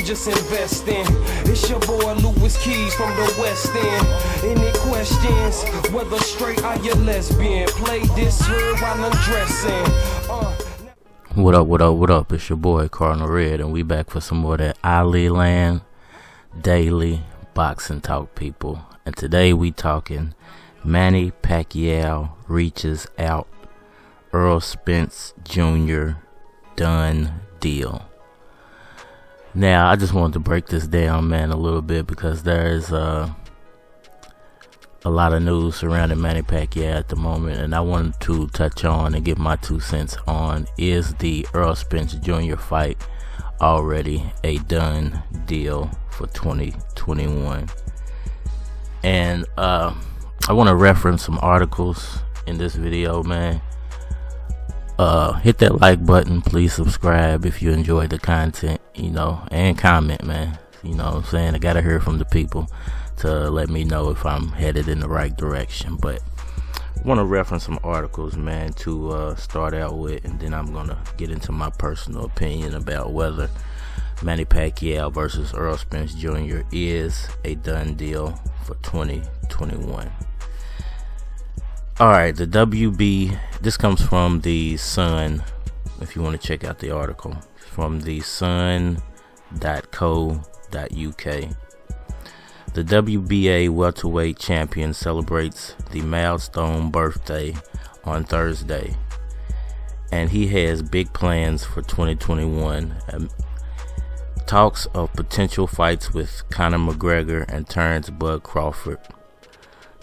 just investing. It's your boy Louis Keys from the West End. Any questions? Whether straight or you lesbian, play this here while undressing. What up, what up, what up? It's your boy Cardinal Red, and we back for some more of that Ali Land Daily Boxing Talk, people. And today we talking Manny Pacquiao reaches out, Errol Spence Jr. done deal. Now, I just wanted to break this down, man, a little bit, because there's a lot of news surrounding Manny Pacquiao at the moment, and I wanted to touch on and give my 2 cents on, is the Errol Spence Jr. fight already a done deal for 2021? And I want to reference some articles in this video, man. Hit that like button, please subscribe if you enjoy the content, and comment, man. You know what I'm saying? I gotta hear from the people to let me know if I'm headed in the right direction. But I want to reference some articles, man, to start out with, and then I'm gonna get into my personal opinion about whether Manny Pacquiao versus Errol Spence Jr. is a done deal for 2021. Alright, the WB, this comes from the Sun, if you want to check out the article, from the sun.co.uk. The WBA welterweight champion celebrates the milestone birthday on Thursday, and he has big plans for 2021. Talks of potential fights with Conor McGregor and Terrence Bud Crawford.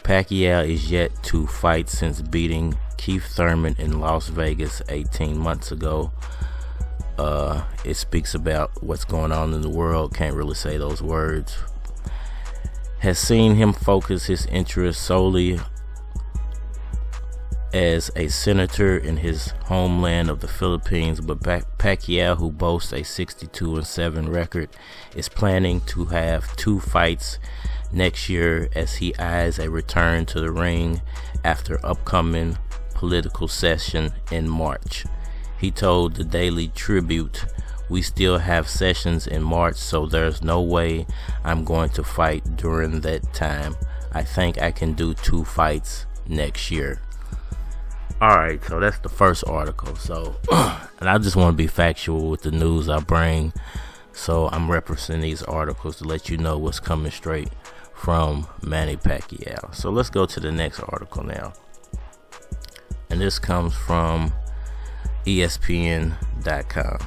Pacquiao is yet to fight since beating Keith Thurman in Las Vegas 18 months ago. It speaks about what's going on in the world. Can't really say those words. Has seen him focus his interest solely as a senator in his homeland of the Philippines, but Pacquiao, who boasts a 62-7 record, is planning to have 2 fights next year as he eyes a return to the ring after upcoming political session in March. He told the Daily Tribute, "We still have sessions in March, so there's no way I'm going to fight during that time. I think I can do 2 fights next year." Alright, so that's the first article. So, and I just want to be factual with the news I bring. So I'm referencing these articles to let you know what's coming straight from Manny Pacquiao. So let's go to the next article now. And this comes from espn.com.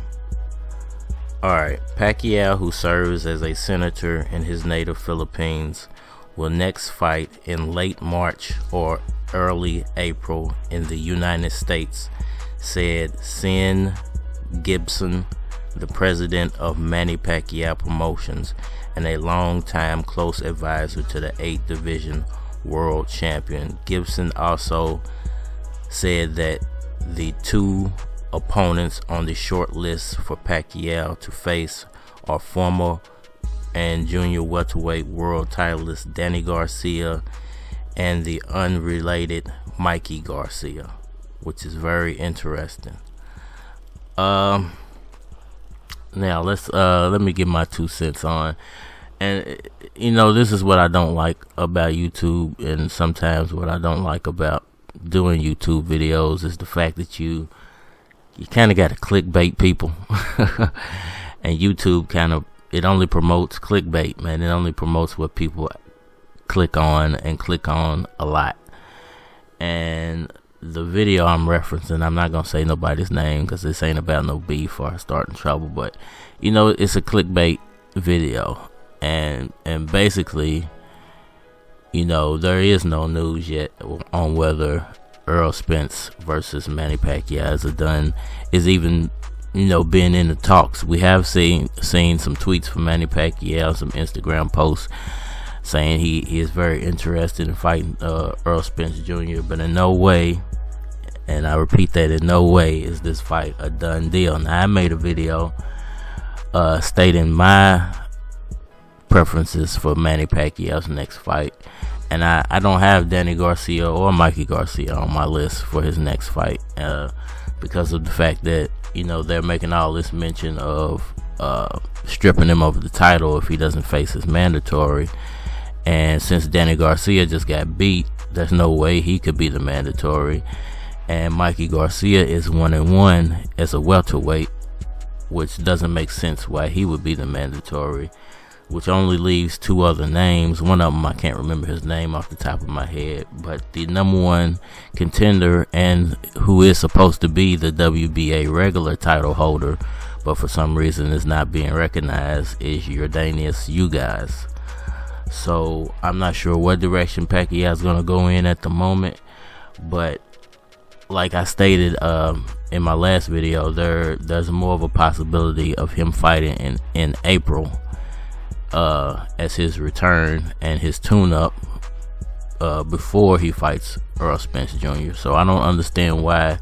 Alright, Pacquiao, who serves as a senator in his native Philippines, will next fight in late March or early April in the United States, said Sin Gibson, the president of Manny Pacquiao Promotions and a long-time close advisor to the 8th Division World Champion. Gibson also said that the 2 opponents on the short list for Pacquiao to face are former and junior welterweight world titleist Danny Garcia and the unrelated Mikey Garcia, which is very interesting. Now let me give my 2 cents on, and this is what I don't like about YouTube, and sometimes what I don't like about doing YouTube videos is the fact that you kind of got to clickbait people. And YouTube it only promotes clickbait, man. It only promotes what people click on a lot. And the video I'm referencing, I'm not gonna say nobody's name because this ain't about no beef or starting trouble, but it's a clickbait video, and basically there is no news yet on whether Errol Spence versus Manny Pacquiao is even being in the talks. We have seen some tweets from Manny Pacquiao, some Instagram posts saying he is very interested in fighting Errol Spence Jr., but in no way, and I repeat that, in no way is this fight a done deal. Now, I made a video stating my preferences for Manny Pacquiao's next fight, and I don't have Danny Garcia or Mikey Garcia on my list for his next fight because of the fact that they're making all this mention of stripping him of the title if he doesn't face his mandatory. And since Danny Garcia just got beat, there's no way he could be the mandatory. And Mikey Garcia is 1-1 as a welterweight, which doesn't make sense why he would be the mandatory, which only leaves two other names. One of them, I can't remember his name off the top of my head, but the number one contender and who is supposed to be the WBA regular title holder, but for some reason is not being recognized, is unanimous, you guys. So I'm not sure what direction Pacquiao is going to go in at the moment, but like I stated in my last video, there's more of a possibility of him fighting in April as his return and his tune-up before he fights Errol Spence Jr. So I don't understand why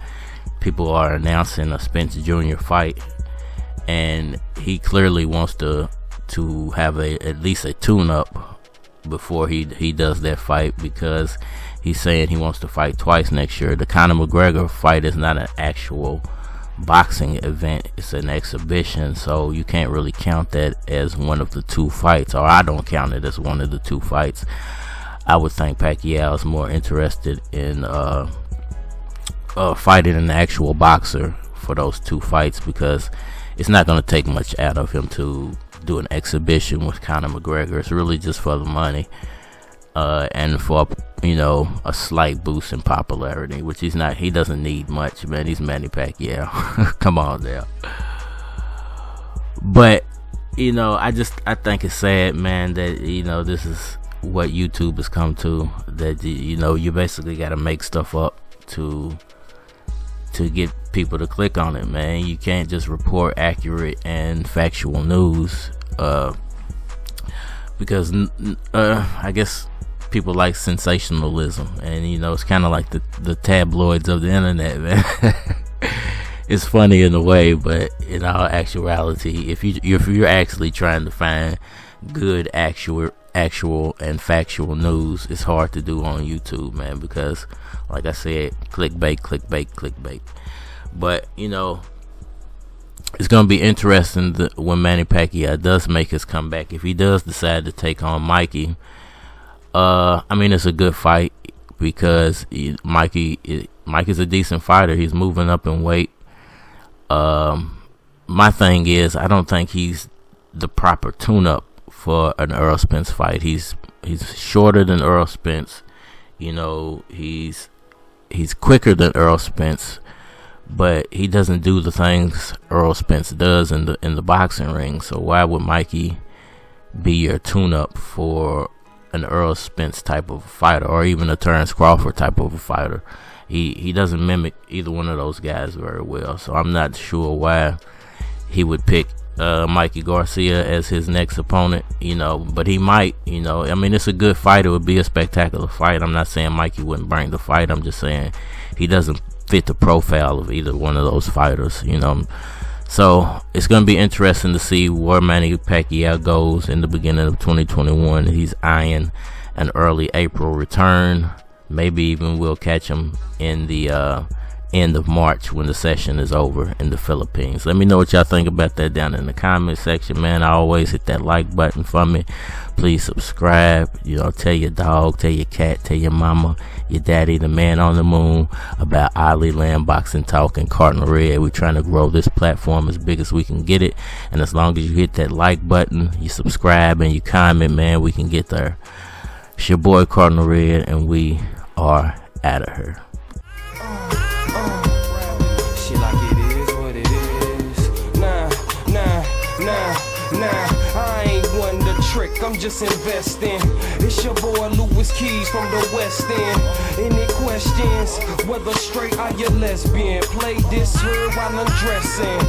people are announcing a Spence Jr. fight, and he clearly wants to have at least a tune-up before he does that fight, because he's saying he wants to fight twice next year. The Conor McGregor fight is not an actual boxing event, it's an exhibition, so you can't really count that as one of the two fights, or I don't count it as one of the two fights. I would think Pacquiao is more interested in fighting an actual boxer for those two fights, because it's not going to take much out of him to do an exhibition with Conor McGregor. It's really just for the money and for a slight boost in popularity, which he doesn't need much, man. He's Manny Pacquiao. Come on now. But I think it's sad, man, that this is what YouTube has come to, that you basically got to make stuff up to get people to click on it, man. You can't just report accurate and factual news because I guess people like sensationalism, and it's kind of like the tabloids of the internet, man. It's funny in a way, but in all actuality, if you're actually trying to find good actual and factual news, it's hard to do on YouTube, man, because like I said, clickbait. But it's gonna be interesting when Manny Pacquiao does make his comeback. If he does decide to take on Mikey, it's a good fight, because Mikey's a decent fighter. He's moving up in weight. My thing is, I don't think he's the proper tune-up for an Errol Spence fight. He's shorter than Errol Spence. He's quicker than Errol Spence, but he doesn't do the things Errol Spence does in the boxing ring. So why would Mikey be your tune-up for an Errol Spence type of fighter, or even a Terrence Crawford type of a fighter? He doesn't mimic either one of those guys very well, so I'm not sure why he would pick Mikey Garcia as his next opponent, but he might. It's a good fight. It would be a spectacular fight. I'm not saying Mikey wouldn't bring the fight. I'm just saying he doesn't fit the profile of either one of those fighters, So it's going to be interesting to see where Manny Pacquiao goes in the beginning of 2021. He's eyeing an early April return. Maybe even we'll catch him in the end of March when the session is over in the Philippines. Let me know what y'all think about that down in the comment section, man. I always hit that like button for me. Please subscribe. Tell your dog, tell your cat, tell your mama, your daddy, the man on the moon about Ali Land Boxing Talk and Cardinal Red. We're trying to grow this platform as big as we can get it, and as long as you hit that like button, you subscribe, and you comment, man, we can get there. It's your boy Cardinal Red, and we are out of here. Shit like it is what it is. Nah, I ain't one to trick, I'm just investing. It's your boy Louis Keys from the West End. Any questions? Whether straight or you lesbian, play this here while I'm dressing.